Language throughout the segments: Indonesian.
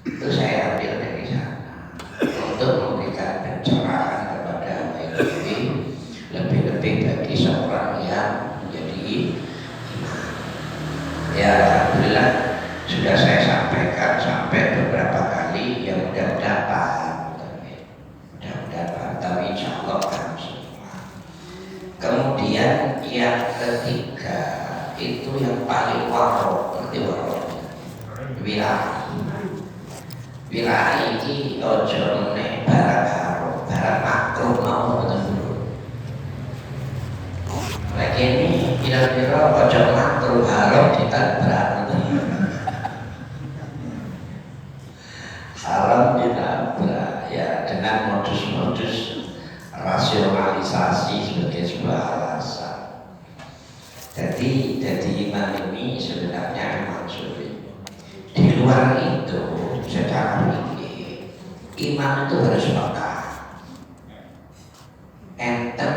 Itu saya ambil dari sana untuk memberikan pencerahan kepada ini, lebih-lebih bagi seorang yang menjadi imam. Ya alhamdulillah sudah saya sampaikan sampai beberapa kali, ya mudah-mudahan paham, mudah-mudahan paham, tapi insya Allah paham semua. Kemudian yang ketiga itu yang paling warok, ngerti warok? Wilayah. Wilayah ini ojo meneh barang haram, barang makruh mau betul dulu. Lagi ini kira-kira ojo makruh haram ditabrak. Haram ditabrak ya dengan modus-modus rasionalisasi sebagai sebuah alasan. Jadi imam ini sebenarnya memang sulit. Di luar itu secara fikih imam itu harus peka. Enten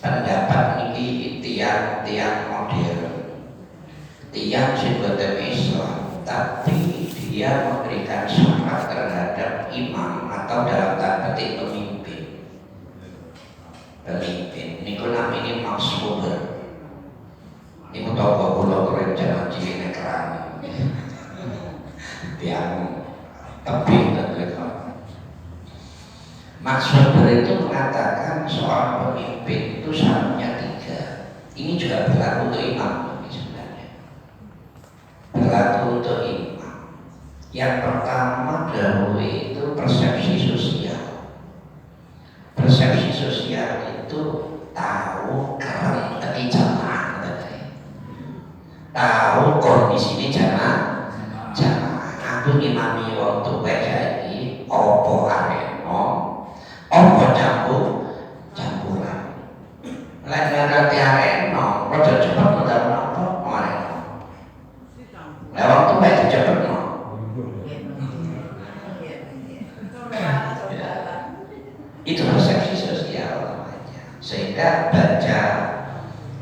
pendapat ini tiang modern, tiang sebagai Islam, tapi dia memberikan syarat terhadap imam atau dalam tanda petik pemimpin. Ini namanya maksudnya. Ini toko pulau keren jangan cilik keran. Yang tebing dan lebar. Maksud itu mengatakan seorang pemimpin itu syaratnya 3. Ini juga berlaku untuk imam sebenarnya. Berlaku untuk imam. Yang pertama dahulu itu persepsi sosial. Persepsi sosial itu tahu kerang tadi jamaah, tahu kondisi ini jamaah. Aku ngimami wong tuwek saiki apa areno apa campuran lek ngerti areno aja cepet ndak apa areno lek wong tuwek dicepetno itu persepsi sosial namanya. Sehingga baca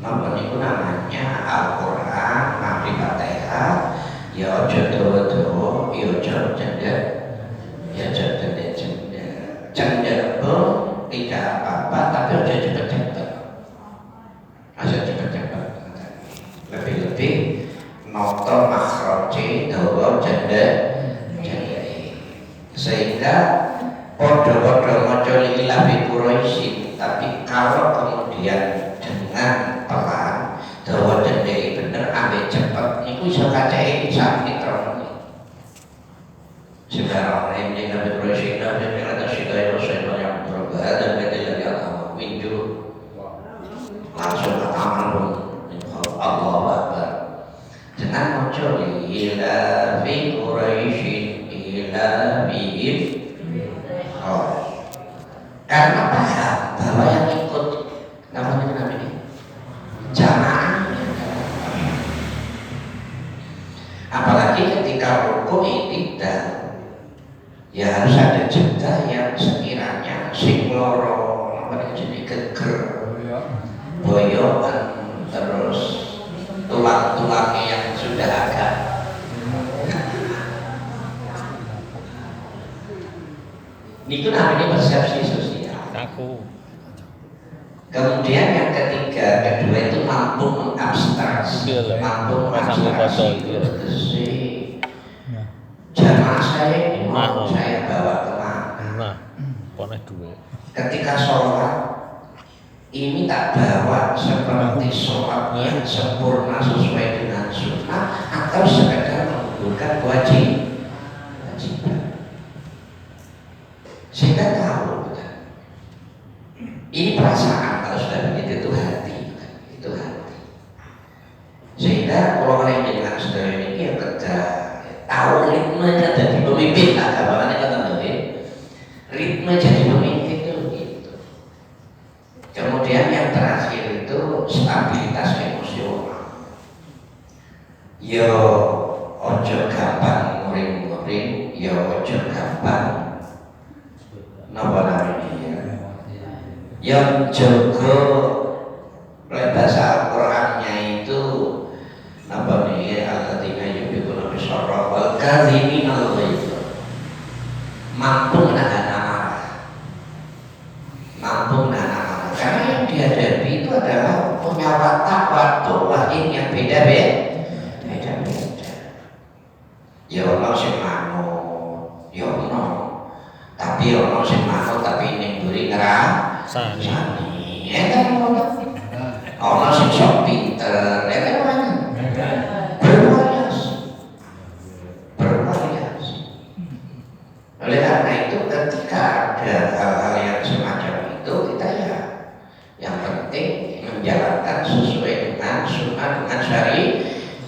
namanya Al-Quran, Nabi Fatihah, ya ojo dawa-dawa, ya ojo cendek, ya cendek pun tidak apa-apa, tapi ojo cepet-cepet, lebih-lebih noto makhroji dawa cendek, sehingga podo-podo maca lillahi bi Quraisyin, tapi kalau kemudian dengan pelan dawa cendek bener ambek cepet niku iso kacake sakit terus. Sekarang ini Nabi Quraisyin dan atas hidayah saya yang berbeda dan beda dari agama windu langsung aman Allah Akbar dengan maca lillahi bi Quraisyin ila bihim. Karena paham bahwa yang ikut namanya jamaah. Apalagi ketika rukun tidak, ya harus ada jeda yang sekiranya sing loro jadi geger, boyokan, terus tulang-tulangnya yang sudah agak itu namanya persepsi sosial. Kemudian yang kedua itu mampu mengabstraksi, jamaah saya ini mau saya bawa kemana? Ketika sholat ini tak bawa seperti sholat yang sempurna sesuai dengan sunnah atau sekedar menggugurkan kewajiban. Sehingga tahu ini perasaan, kalau sudah begitu itu hati. Sehingga kalau orang yang dengan saudara ini ya kerja tahu ritmenya jadi pemimpin agamanya kata Nabi, ritme jadi pemimpin itu gitu. Kemudian yang terakhir itu stabilitas emosional. Yo ojo gampang muring-muring, yo ojo gampang napa namanya yang jaga bahasa Al-Qur'annya itu napa nih alladzina yubiquna bisyarra wal kadhimin minal ghaidh, mampu menahan amarah, karena yang dihadapi itu adalah punya watak lain yang beda-beda. Ya ono sing manut, ya ono, tapi ono sing manut tapi ning mburi ngrasani. Ya kan ono sing sok pinter, ya kan bervariasi. Oleh karena itu ketika ada hal-hal yang semacam itu, kita ya yang penting menjalankan sesuai dengan sunnah, dengan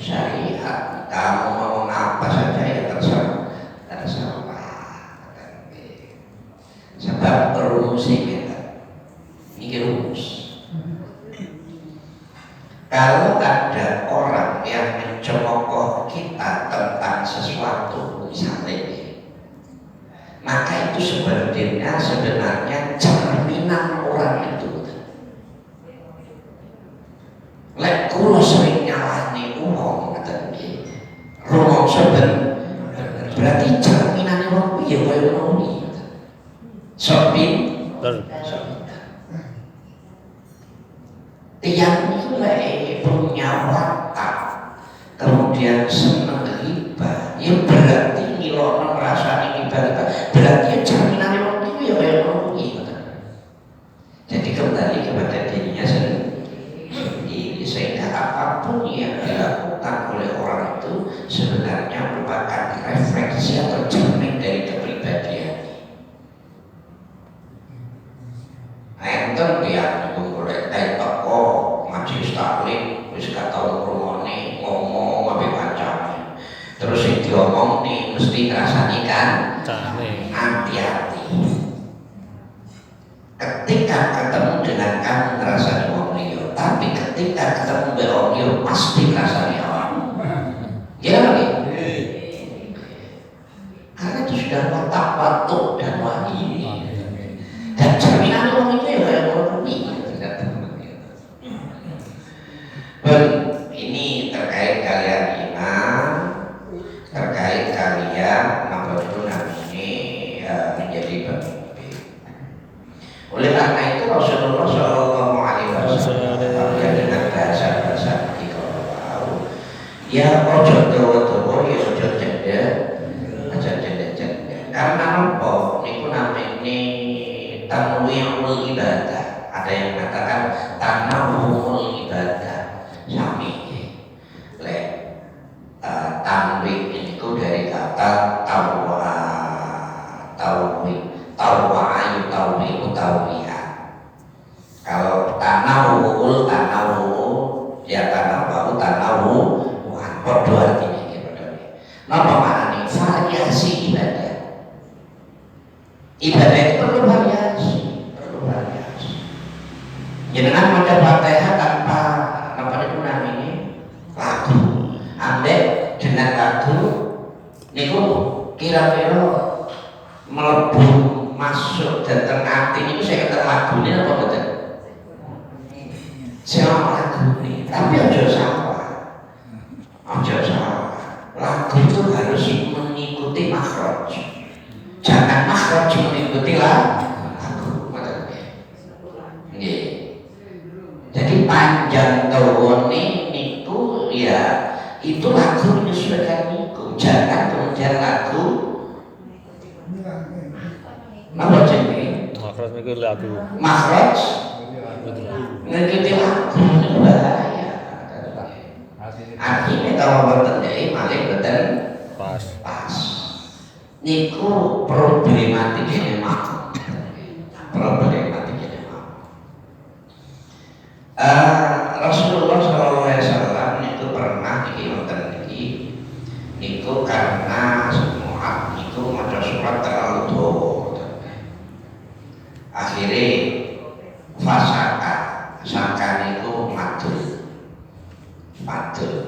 syariat. Kamu ngomong apa saja ya terserah. Sebab rumusnya ini rumus. Kalau ada orang yang mencemokoh kita tentang sesuatu misalnya, maka itu sebenarnya cerminan orang itu. Lek kulo sering nyalahne wong ngoten nggih. Rumangsa berarti cerminane wong piye kaya ngono iki. Sopin tiang itu punya watak kemudian seneng riba, ya berarti ngilono ngrasani riba, berarti cerminane wong iki ya kaya ngono iki. Jadi kembali kepada dirinya sendiri, sehingga apapun yang dilakukan oleh orang itu sebenarnya merupakan refleksi atau cermin dari kepribadian. Enten dia golek teko majelis taklim wis gak tau ngrungokne ngomong ambek kancane. Terus sing diomongni mesti ngrasani kan hati-hati. Ketika ketemu dengan kamu ngrasani wong liya, tapi ketika ketemu mbek wong liya pasti ngrasani awakmu. Ya lagi. Karena itu sudah watak dan wahyu. Dan cerminan orang itu ya kayak orang ini. Ini terkait kalian iman, terkait kalian apa itu namanya menjadi pemimpin. Oleh karena itu Rasulullah Shallallahu Alaihi Wasallam dengan bahasa dikau, ya ojo dawa ya ojo janda, karena apa? Niku namanya tanwiyul ibadah. Ada yang mengatakan tanawul ibadah. Sami le tanwi itu dari kata tawwiya. Kalau tanawul ya tanawu podo artinya gitu. Napa maknane variasi ibadah. Ibadah itu perlu variasi. Jangan maca Fatihah tanpa apa itu namanya lagu. Ambek dengan lagu niku kira-kira mlebu masuk datang hati niku saya kata lagu ini apa betul? Siapa lagu ini? Tapi aja salah. Lagu itu harus mengikuti makhraj. Jangan makhraj mengikuti lagu. Jadi panjang tawone niku ya itu lagu menyesuaikan niku. Jangan kemudian lagu apa jenenge? Makhraj niku lagu. Makhraj ngikuti lagu niku bahaya. Artinya kalau boten dhewe malih boten pas. Niku problematiknya mah. Rasulullah SAW itu pernah niku karena semua niku maca surat terlalu dawa. Akhirnya saka niku matur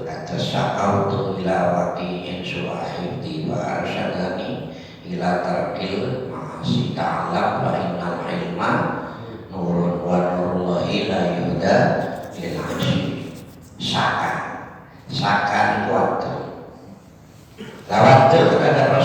kata syakautu ila waqi'in su'ahibti wa arsyadani ila tarkil ma'asi ta'alam wa innal ilma nurun wa nurullahi la yuhda lil aji. Saka itu waktu. Waktu terhadap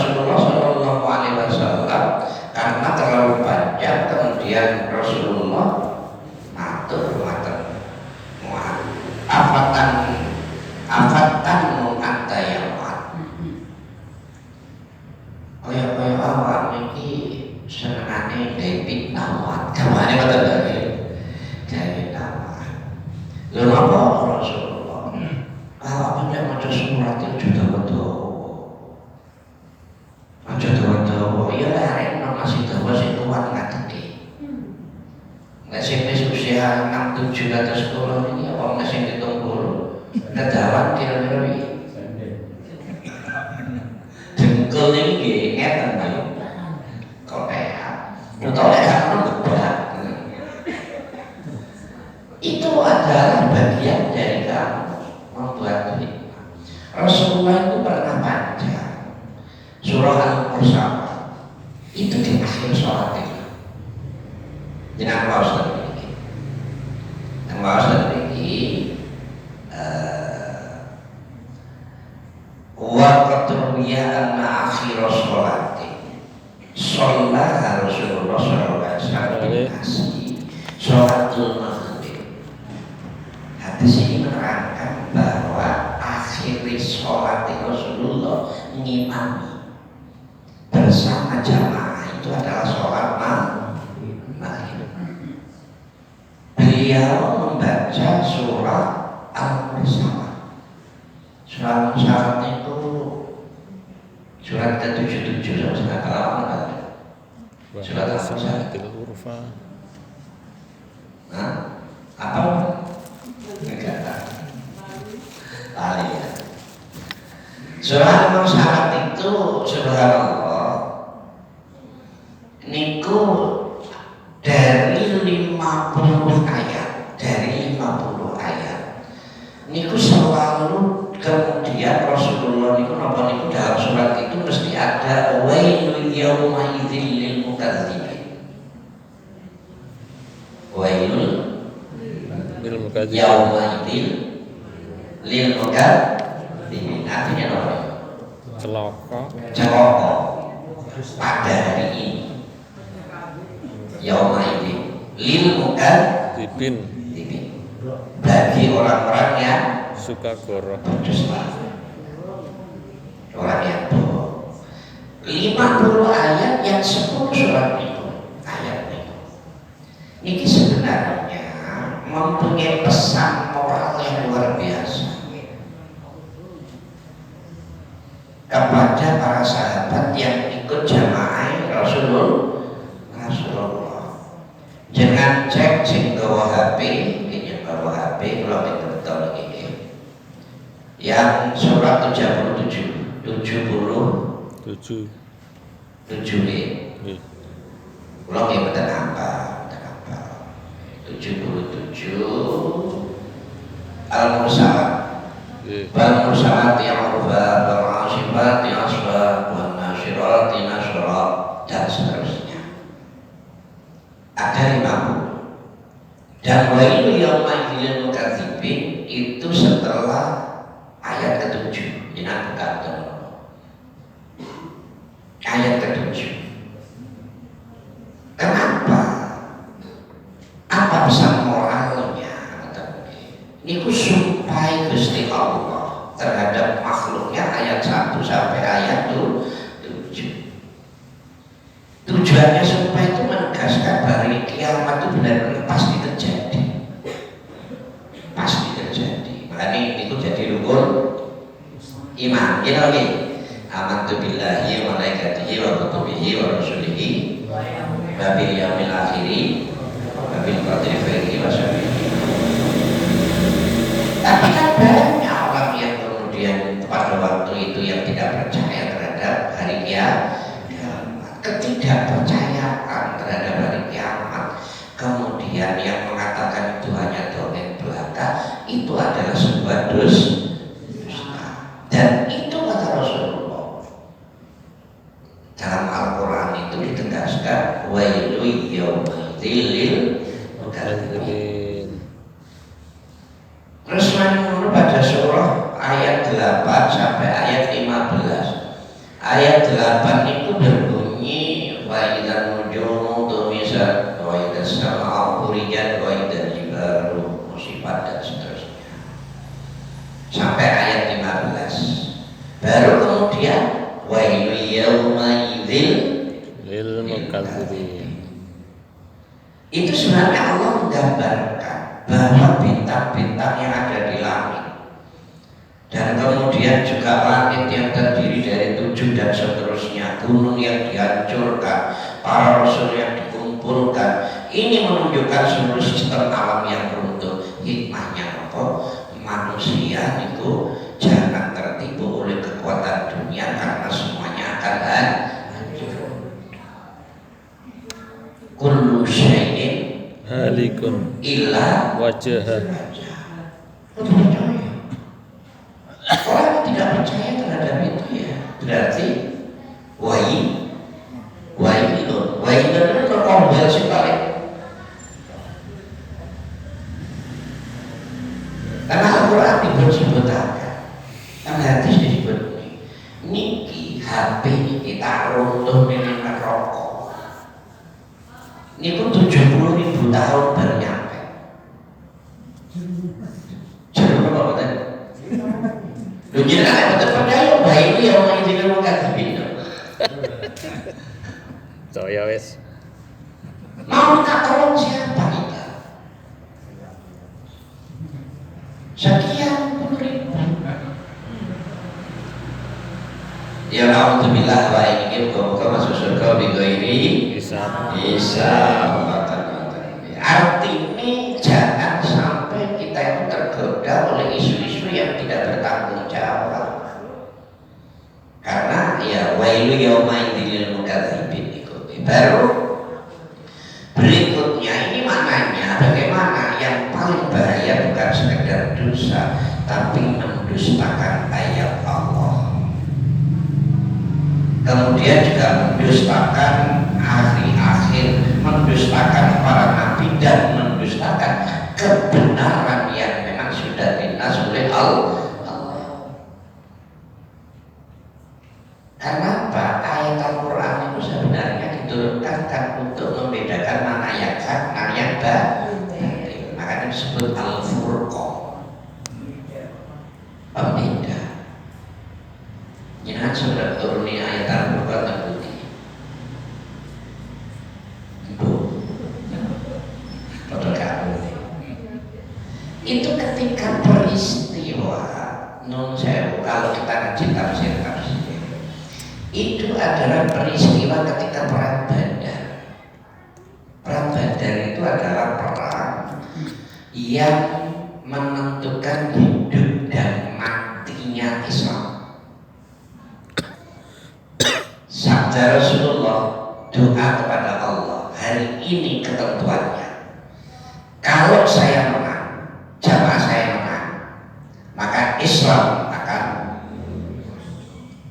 Ada kata lagi. Jadi nama. Lalu apa Rasulullah? Apa yang macam surat itu betul. Macam betul. Ya hari ini masih tahu masih kuat ngerti. Nggak sih usia 6-7 ke atas sekolah ini apa nggak sih ditunggu? Kedawan kira-kira ini. Jengkel ini ngeten nih. Korea. Betul ya berat. Itu adalah bagian dari kamu membuat hikmah. Rasulullah itu pernah baca surah Al-Mursalah itu di akhir sholat itu. Jangan mau sedikit. Yang mau sedikit. Wa qatruya anna akhir sholati sholat Rasulullah sallallahu alaihi wasallam sholatul maghrib. Hadis ini menerangkan bahwa akhir sholat Rasulullah ngimami bersama jamaah itu adalah sholat maghrib. Beliau membaca surah Al-Mursalah. Surah Al-Mursalah itu surat ke-77 sudah lama kan? Surat Al-Mursalah. Apa? Enggak tahu. Lali ya. Surah Al-Mursalah itu subhanallah niku dari 50 ayat, niku selalu kemudian Rasulullah niku napa niku dalam surat itu mesti ada wailul yauma idzil lil mukadzibin. Wailul yauma idzil lil mukadzibin. Artinya apa? Celaka pada hari ini. Yauma idzil lil mukadzibin. Bagi orang-orang yang suka goroh, orang yang bohong. 50 ayat yang 10 surat itu ayat itu. Ini sebenarnya mempunyai pesan moral yang luar biasa kepada para sahabat yang ikut jamaah Rasulullah. Jangan cek gawa HP, gawa HP kalau itu betul lagi. Yang surat 77 ulang ya betul apa 77 Al-Mursalah Al-Mursalah yang urba Al-Asibat yang asbab Al-Nashirat yang nashirat dan seterusnya. Ada 50. Dan wailu yauma idzil mukadzibin itu setelah ayat ke-7. Jangan bukan ayat ke-7. Kenapa? Apa pesan moralnya? Ini supaya Gusti Allah terhadap makhluknya ayat 1 sampai ayat 7. Tujuannya supaya itu menegaskan bahwa kiamat itu benar-benar pasti terjadi. Pasti terjadi. Makanya itu jadi rukun iman. Kita lagi amantu billahi wa malaikatihi wa kutubihi wa rusulihi wa bil yaumil akhiri wa bil qadri khairihi wa syarrihi. Tapi kan banyak orang yang kemudian pada waktu itu yang tidak percaya terhadap hari kiamat. Ketidakpercayaan terhadap hari kiamat, kemudian yang mengatakan itu hanya dongeng belaka, itu adalah sebuah dusta. Dan itu kata Rasulullah dalam Al-Quran itu ditegaskan wailu yauma idzil lil mukadzibin. Terus pada surah ayat 8 sampai ayat 15. Ayat 8 itu berbunyi wa idzan nujumu tumisat wa idzas sama'u furijat wa idzal jibalu musifat dan seterusnya sampai ayat 15. Baru kemudian wailu yauma idzil lil mukadzibin. Itu sebenarnya Allah menggambarkan bahwa bintang-bintang yang ada di langit dan kemudian juga langit yang terdiri dari 7 dan seterusnya, gunung yang dihancurkan, para rasul yang dikumpulkan, ini menunjukkan seluruh sistem alam yang runtuh. Hikmahnya apa? Manusia itu jangan tertipu oleh kekuatan dunia karena semuanya akan hancur. Kullu syai'in halikun illa wajah. Orang yang tidak percaya terhadap itu ya berarti wailun itu terkombel sih paling. Karena Al-Quran disebut-sebutakan, kan hadis disebut niki HP niki taruh untuk ini rokok. Ini pun 70.000 tahun baru nyampe. Jangan apa tadi? Lu jangan betul percaya baik itu yang main dengan mengatakan So ya wes. mau minta tolong siapa kita? Sekian puluh ribu. Ya alhamdulillah wa ini muka masuk surga ini Bisa. Artinya jangan sampai kita itu tergoda oleh isu-isu yang tidak bertanggung jawab. Karena ya wailu yauma idzil mukadzibin itu. Baru berikutnya ini maknanya bagaimana yang paling bahaya bukan sekedar dosa tapi mendustakan ayat Allah. Kemudian juga mendustakan akhir-akhir, mendustakan para nabi dan mendustakan kebenaran yang memang sudah dinas oleh Allah. Kenapa ayat Al-Quran itu sebenarnya diturunkan untuk membedakan mana yang hak, mana yang batil. Makanya disebut Al-Furqan, pembeda. Jangan sudah turuni ayat Al-Furqan dan putih. Itu ketika peristiwa nun sewu, kalau kita ngaji tafsir itu adalah peristiwa ketika perang Badar. Perang Badar itu adalah perang yang menentukan hidup dan matinya Islam. Sabda Rasulullah, doa kepada Allah, hari ini ketentuannya, kalau saya menang, jamaah saya menang, maka Islam akan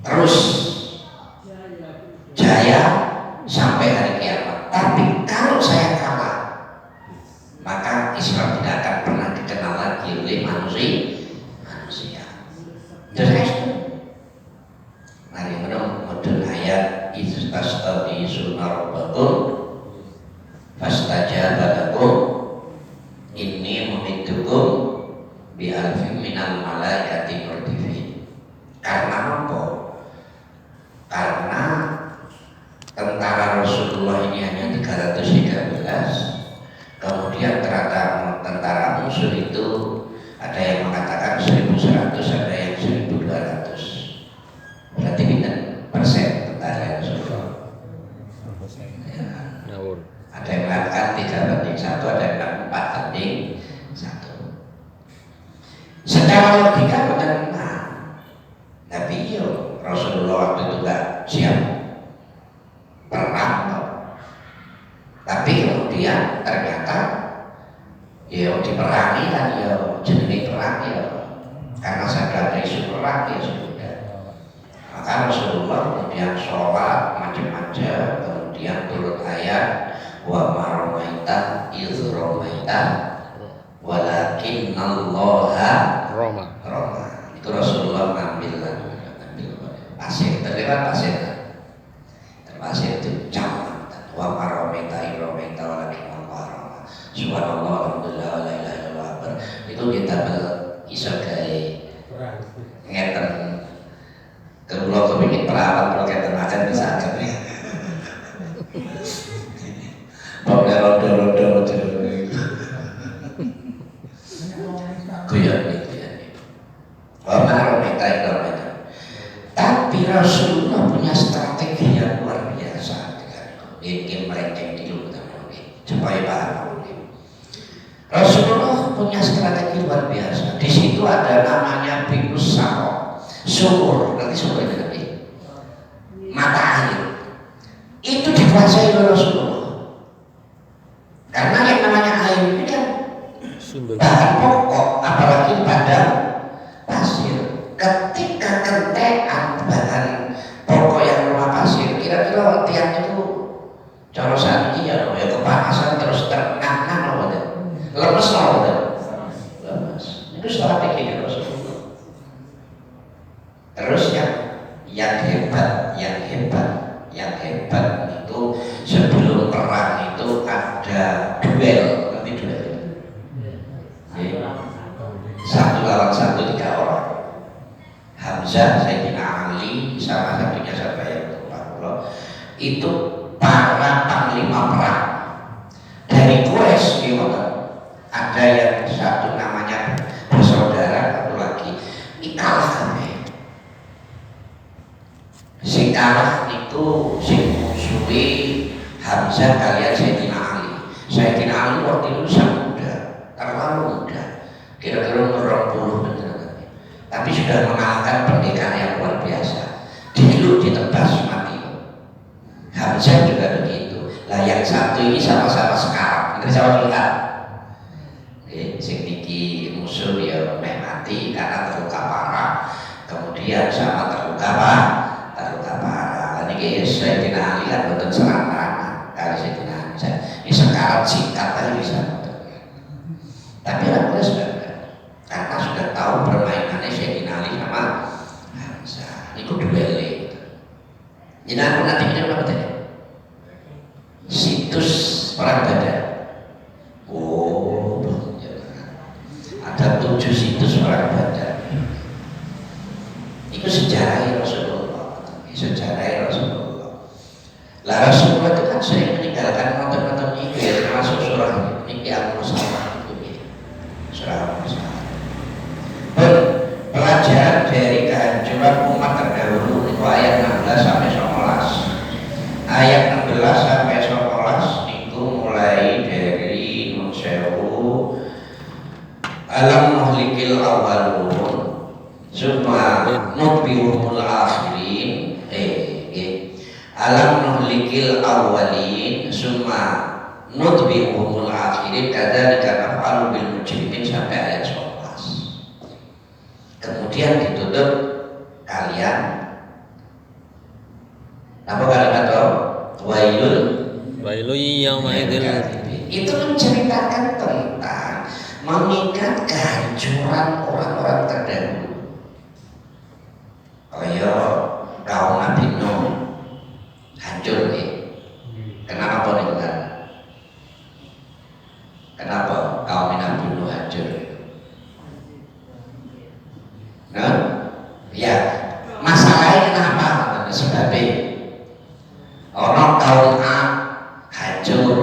terus jaya sampai hari kiamat. Tapi kalau saya kalah, maka Islam tidak akan pernah dikenal lagi oleh manusia. Terus mari menung modul ayat istastabisuna rabbakum fastajaba lakum inni mumiddukum bi alfin minal malaikati murdifin. Karena apa? Karena tentara Rasulullah ini hanya 313, kemudian ternyata tentara musuh itu ada yang mengatakan 1.100, ada yang 1.200. Berarti bintang persen tentara Rasulullah. Ya. Ada yang mengatakan 3:1, ada yang mengatakan 4:1. Secara logika benar. Tapi Rasulullah waktu itu gak siap perang, tapi kemudian ternyata ya diperangi kan, ya jenis perang ya, karena sadar ada isu perang ya sudah. Maka Rasulullah kemudian sholat macam-macam, kemudian turut ayat wa ma ramaita idz ramaita walakinnallaha rama. Itu Rasulullah ngambil pasir, terlewat pasir itu campur wa ma ramaita idz ramaita walakinnallaha rama. Subhanallah, alhamdulillah, la ilaha illallah. Itu kita iso gawe ngeten. Kalau kepingin perawat kalau kita makan bisa aja nih. Pokoknya rodo-rodo sumur, nanti sumur itu nanti mata air itu dikuasai oleh Rasulullah. Karena yang namanya air ini kan bahan pokok, apalagi pada pasir. Ketika kentekan bahan pokok yang rumah pasir, kira-kira tiang itu corosan ini ya kepanasan terus terngang-ngang lemes lemes. Itu strategi Rasulullah. Terus yang hebat itu sebelum perang itu ada duel, nanti duel. Satu lawan satu 3 orang. Hamzah, Sayyidina Ali, sama satunya siapa yang lupa. Itu para panglima perang dari Quraisy gimana? Ada yang satu namanya bersaudara, satu lagi kalah kami. Si kalah itu si musuhi Hamzah kalian Sayyidina Ali. Sayyidina Ali waktu itu sangat muda, terlalu muda, kira-kira umur 20 benar. Tapi sudah mengalahkan pendekar yang luar biasa. Dulu ditebas mati. Hamzah juga begitu. Lah yang satu ini sama-sama sekarat. Nanti sama lihat. Sing iki musuh ya meh mati karena terluka parah. Kemudian sama terluka apa? Terluka parah. Ini Sayyidina Ali kan betul serangan kali Sayyidina Hamzah. Ini sekarat singkat aja bisa. Tapi orang sudah karena sudah tahu permainannya Sayyidina Ali sama Hamzah. Itu duel. Jadi aku nanti ini apa tadi? Situs perang Badar. Oh, ada 7 situs perang Badar. Itu sejarah Rasulullah. Lah Rasulullah itu kan sering meninggalkan nonton-nonton itu ya, termasuk surah ini Al-Musalah itu. Surah Al-Musalah. Pelajaran dari kehancuran umat terdahulu itu ayat 16 sampai 19. Ayat 16 sampai 19 itu mulai dari Nun Sewu alam nuhlikil awalun summa nutbihumul akhirin alam nuhlikil awalin summa nutbihumul akhirin kadzalika naf'alu bil mujrimin sampai ayat 19. Kemudian ditutup kalian apa kalimat wailul yaumaidil. Itu menceritakan tentang mengingat kehancuran orang-orang terdahulu. Kaya kaum Nabi Nuh hancur nih. Kenapa nih kan? Kenapa kaum Nabi Nuh hancur? Nah, ya masalahnya kenapa? Sebabnya orang kaum A hancur,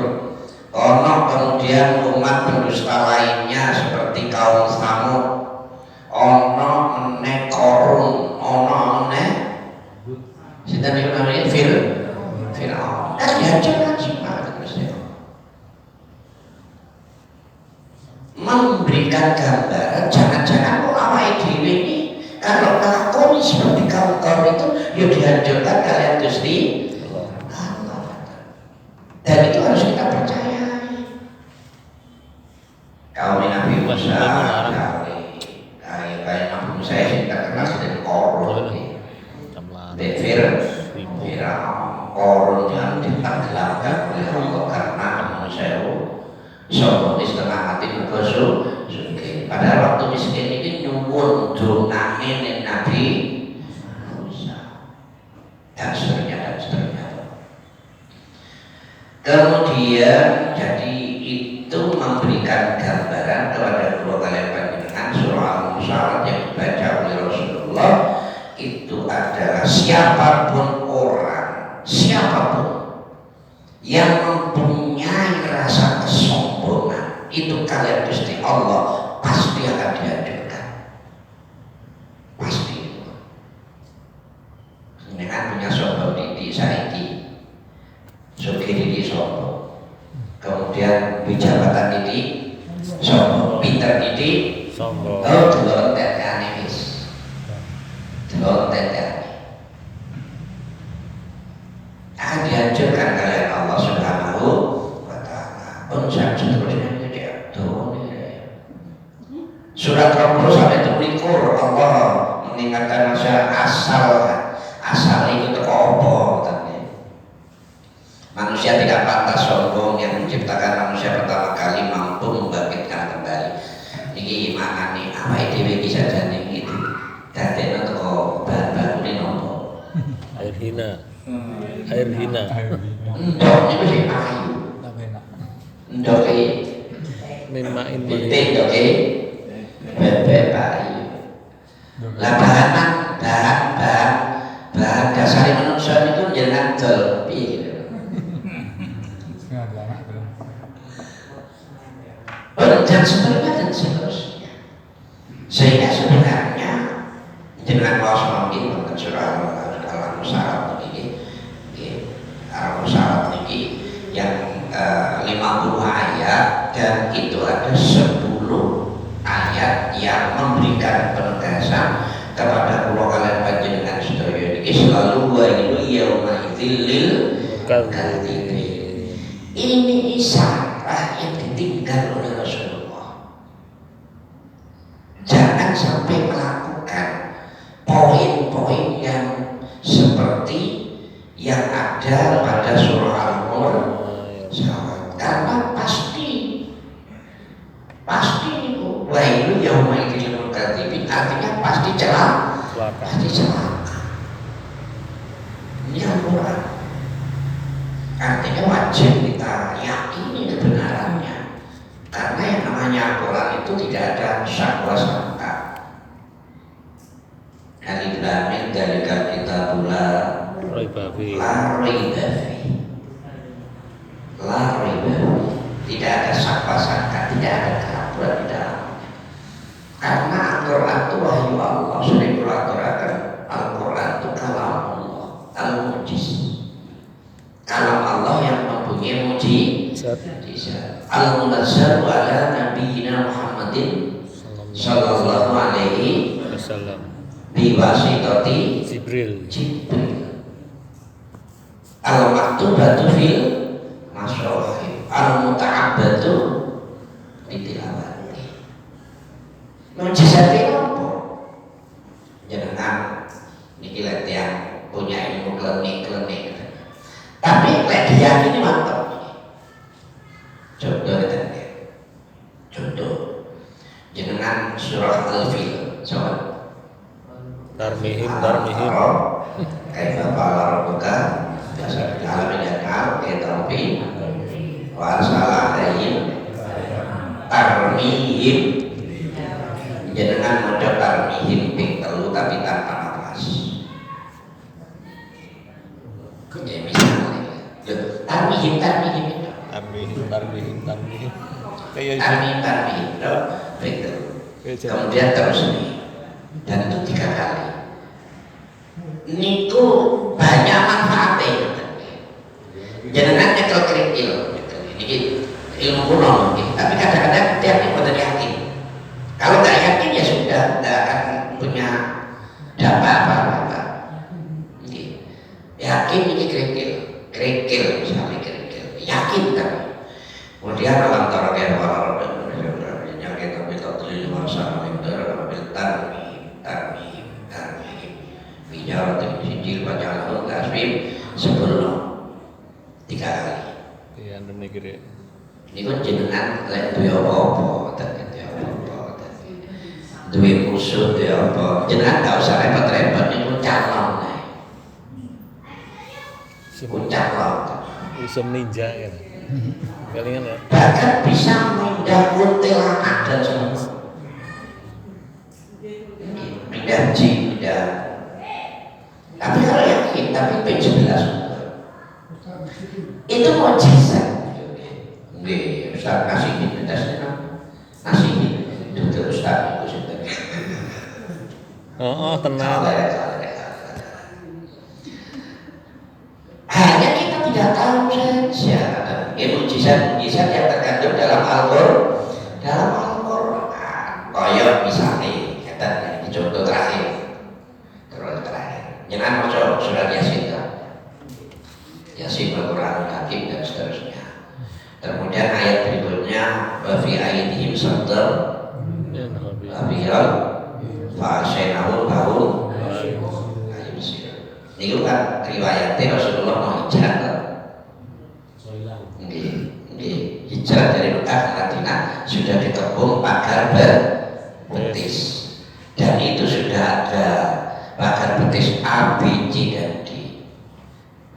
orang kemudian umat pendusta lainnya seperti kaum Samud, orang menek Korun, orang menek sinten niku namanya Fir'aun. Dihancurkan semua terusnya. Memberikan gambaran jangan-jangan ulama dhewe ini kalau ngelakoni seperti kaum-kaum itu ya dihancurkan kalian Gusti Allah. Dan itu harus kita percayai. Kaum Nabi Musa kayak Nabi Musa yang terkenal dengan Korun Korun yang ditenggelamkan oleh Allah karena manusia sombong setengah hati bergosok. Padahal waktu miskin ini nyuwun dongane Nabi Musa dan seterusnya. Kemudian jadi itu memberikan gambaran kepada dua kalian panjenengan surah Al-Musalah yang dibaca oleh Rasulullah itu adalah siapapun yang mempunyai rasa kesombongan itu kalian Gusti Allah pasti akan dihancurkan. Pasti. Ini kan punya sombong di saiki. Sugih di sombong. Kemudian bijabatan ini sombong, pinter ini sombong. Oh, delok tekane wis. Delok dihancurkan oleh Allah Subhanahu wa taala. Seterusnya dia surat 20 sampai 21 Allah mengingatkan manusia asal itu teko apa tadi. Manusia tidak pantas sombong, yang menciptakan manusia pertama kali mampu membangkitkan kembali. Ini maknane awake dhewe iki sajane iki dadekno teko bahan-bahan nopo? Air hina. Air hina. Ndok niku sing ayu. Ndok iki Mimain pitik ndok iki bebek ayu. Lah bahan dasar manusia itu jenengan dol piye? Dan seterusnya. Sehingga sebenarnya jenengan Allah mungkin mungkin surah Al-Musarat ini Al-Musarat ini yang 50 ayat, dan itu ada 10 ayat yang memberikan penegasan kepada kula kalian panjenengan sedaya niki selalu wa yauma idzil kadzibin. Ini isyarat yang ditinggal oleh Rasulullah. Jangan sampai melakukan poin-poin yang seperti yang ada pada surah Al-Mulk, karena pasti itu wailu yauma idzil kadzibin, artinya pasti celaka. Ini Al-Quran. Artinya wajib kita yakini kebenarannya, karena yang namanya Al-Quran itu tidak ada sangka sangka. Alif lam mim dzalikal kitabul la raiba fihi. Tidak ada sangka sangka, tidak ada keraguan di dalamnya. Karena Al-Quran itu wahyu Allah. Sering kurakan Al-Quran itu kalam Allah, al-mujiz. Kalam Allah yang mempunyai mujizat. Al-munazzal ala nabiyyina Muhammadin sallallahu alaihi wasallam biwasitati Jibril. Al-maktubatu fil masrohim, al-muta'abbatu bitilawati. Mujizatnya apa? Jangan niki lihat yang punya ilmu klenik. Tapi lek diyakini mantap. Contoh jenengan surah Al-Fil, coba. Darmihim. Kaifa qala rabbuka biasa alamin yakal ketampi wa arsala alaihim tarmihim. Jenengan maca tarmihim ping 3 tapi tanpa nafas. Ya misalnya tarmihim kayak tarmihim itu. Kemudian terus nih, dan itu 3 kali. Niku banyak manfaatnya. Jenengan nyekel kerikil, ini ilmu kuno mungkin, tapi kadang-kadang tiap ini boten yakin. Kalau nggak yakin ya sudah, nggak akan punya dapat apa-apa. Yakin ini kerikil misalnya kerikil, yakin kan. Kemudian alam tara kaya para yang kita minta telil masa minta tarmihim bicara sijil pacaran kasbim sebelum 3 kali. Iya, anda negeri. Ini kan jenengan lek duwe apa-apa, duwe musuh, duwe apa. Jenengan gak usah repot-repot, niku calon ae. Calon. Usum ninja kan. Kalian ya. Bahkan bisa pindah kuntilanak dan semua. Pindah jin, pindah. Tapi kalau yakin, tapi penjelas itu mujizat. Nggih, Ustaz kasih dasarnya. Nasihin itu Ustaz itu sudah. Oh, tenang. Hanya kita tidak tahu saja. Mujizat yang terkandung dalam Al-Quran. Kaya misalnya, kata contoh terakhir. Jangan masuk surat Yasin. Yasin wal Qur'anul Hakim dan seterusnya. Kemudian ayat berikutnya wa fi aydihim sadr abiyal fa asyainahu bahum ini kan riwayatnya Rasulullah mau hijrah hijrah dari Mekah ke Madinah sudah dikepung pagar betis dan itu sudah ada pagar betis A, B, C dan D.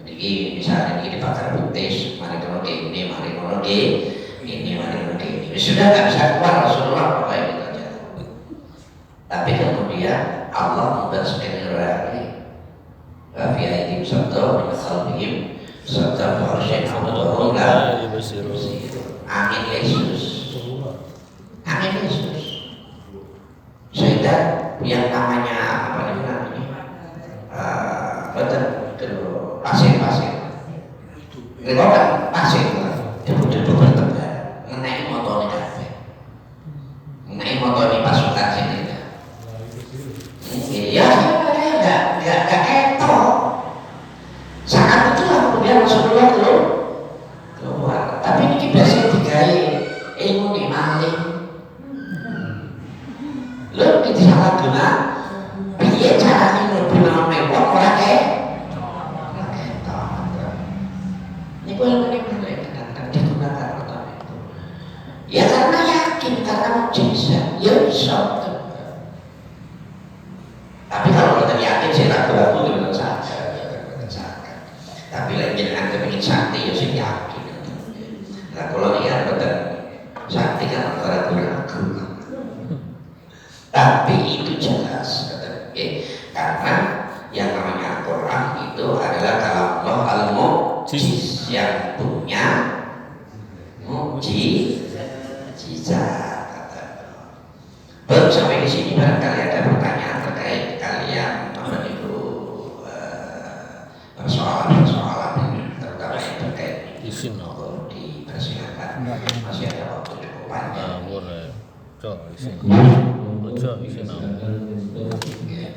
Jadi misalnya ini pagar betis, mari kono ini, mari kono ini, mari kono ini. Sudah nggak bisa keluar Rasulullah pakai itu aja. Tapi kemudian Allah membuat skenario fi aidihim sadr min khalfihim sadr fa'arsya'nahum la yubsirun. Amin Yesus. Amin Yesus. Sehingga yang namanya apa namanya? Betul pasir. Kalau kan pasir, debu-debu bertebar, mengenai motor ini mengenai motor ini pasukan sini. Ya, nggak ketok. Saat itu kemudian Rasulullah keluar. Tapi ini biasanya digawe ilmu nih maling. Lo kita salah guna. Piye carane mlebu nang mewah ora ketok. Ini ilmu nih maling kadang-kadang digunakan untuk itu. Ya karena yakin, karena mujizat. Ya bisa. Tapi kalau kita yakin sih ragu-ragu dengan saja. Tapi lagi dengan kepingin sakti ya sih yakin. Nah kalau lihat betul sakti kan ragu-ragu. Tapi itu jelas betul. Karena yang namanya Al-Quran itu adalah kalam Allah al-mu'jiz yang punya mujizat. Baru sampai di sini barangkali ada pertanyaan terkait kalian apa itu persoalan terutama yang terkait isin dipersilakan. Masih ada waktu cukup panjang. boleh. Cok isin. Cok isin.